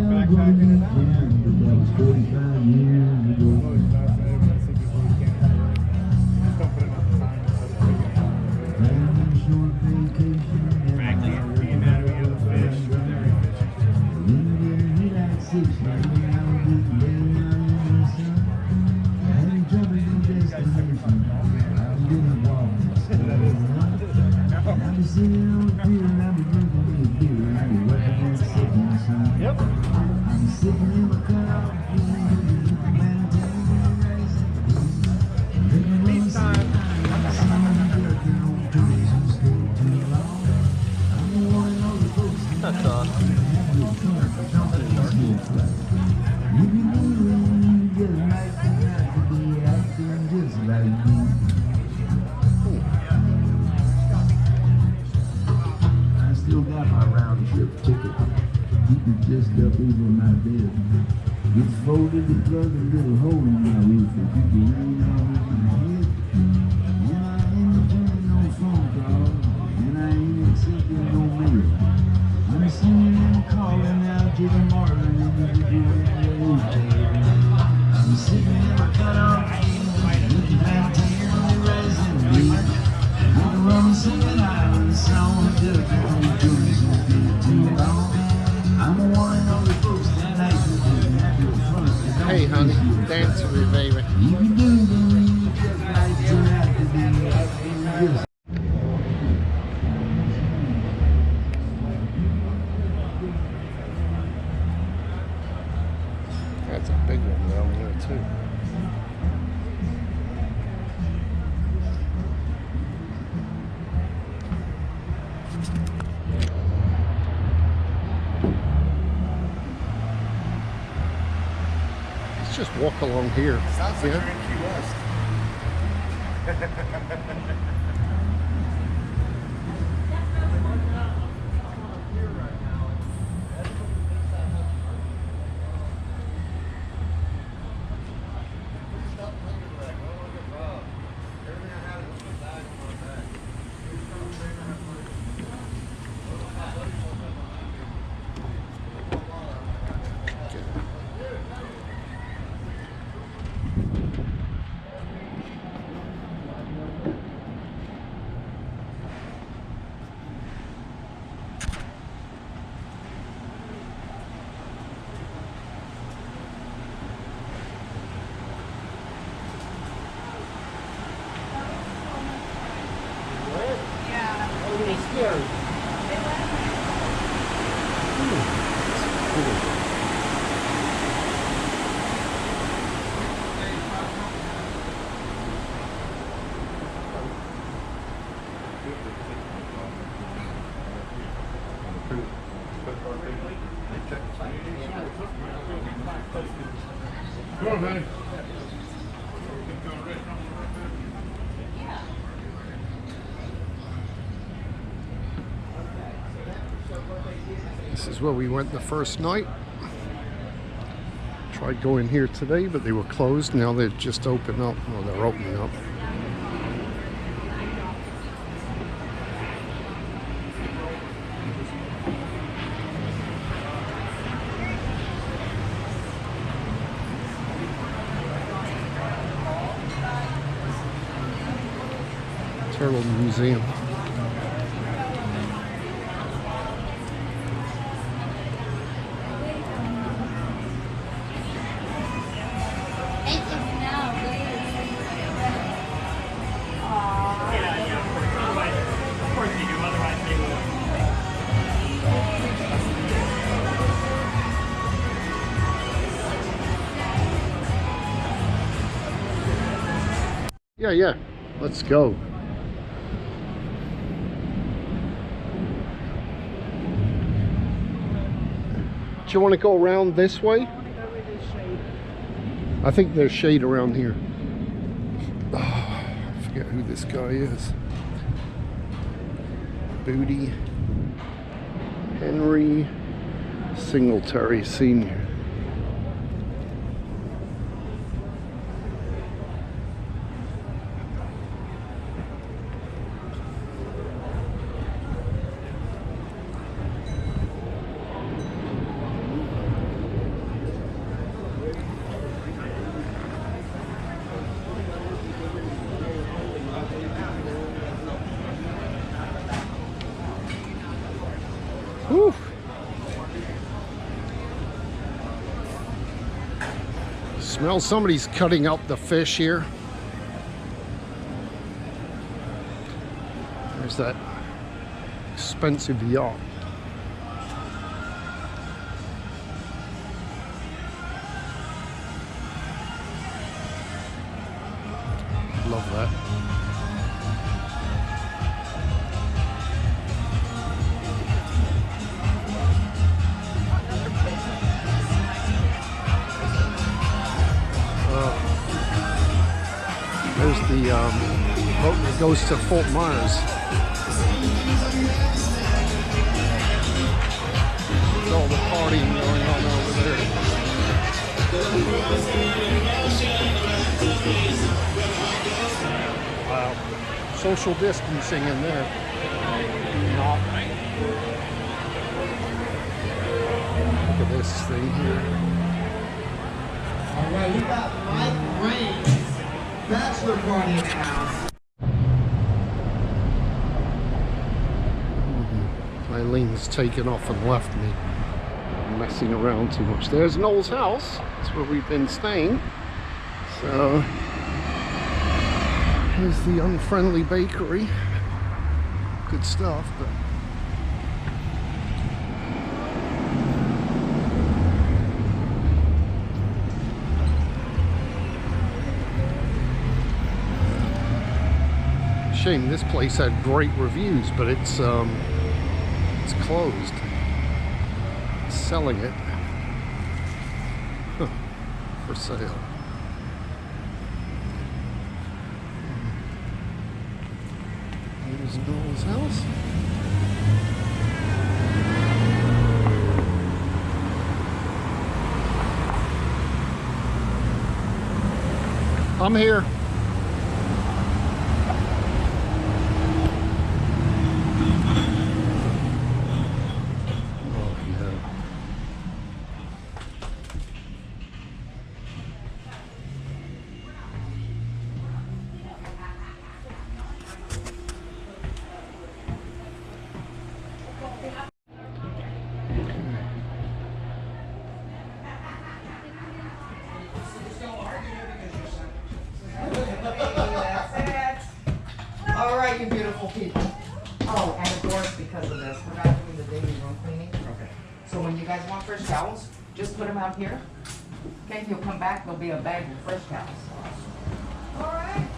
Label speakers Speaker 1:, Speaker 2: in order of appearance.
Speaker 1: Backpacking it out. 45 years ago. Yep. I'm sitting in my car. Peace time. That's awesome. I still got my round trip ticket. Keep it just up over my bed. It's folded to plug a little hole in my roof. If you can lean on my head. And I ain't returning no phone call. And I ain't accepting no mail. I'm singing and calling out to the Martin and the hotel. I'm sitting in my cutoff jeans, looking at the resin bleed. I'm running singing island song, just on the too long. I'm one of the folks that like to
Speaker 2: Hey honey, dance with me, baby.
Speaker 1: you do, then you just like to have to be.
Speaker 2: That's a big one down there too. Let's just walk along here.
Speaker 3: Sounds like you're in Key West. Come on, man.
Speaker 2: This is where we went the first night. Tried going here today, but they were closed. Now they've just opened up. Well, they're opening up. Turtle Museum. Yeah, let's go. Do you want to go around this way?
Speaker 4: I want to go where there's shade.
Speaker 2: I think there's shade around here. Oh, I forget who this guy is. Booty Henry Singletary Sr. Smells somebody's cutting up the fish here. There's that expensive yacht. Love that. There's the boat that goes to Fort Myers. There's all the partying going on over there. Wow. Social distancing in there. Not. Look at this thing here.
Speaker 4: All right, we got Mike Raines, bachelor party in the house.
Speaker 2: Eileen's taken off and left me. I'm messing around too much. There's Knowles House. That's where we've been staying. So here's the unfriendly bakery. Good stuff, but shame this place had great reviews, but it's closed. It's selling it for sale. Here's Knowles House. I'm here.
Speaker 4: All right, you beautiful people. Oh, and of course, because of this, we're not doing the daily room cleaning. Okay. So when you guys want fresh towels, just put them out here. Okay, you'll come back, there'll be a bag of fresh towels. All right.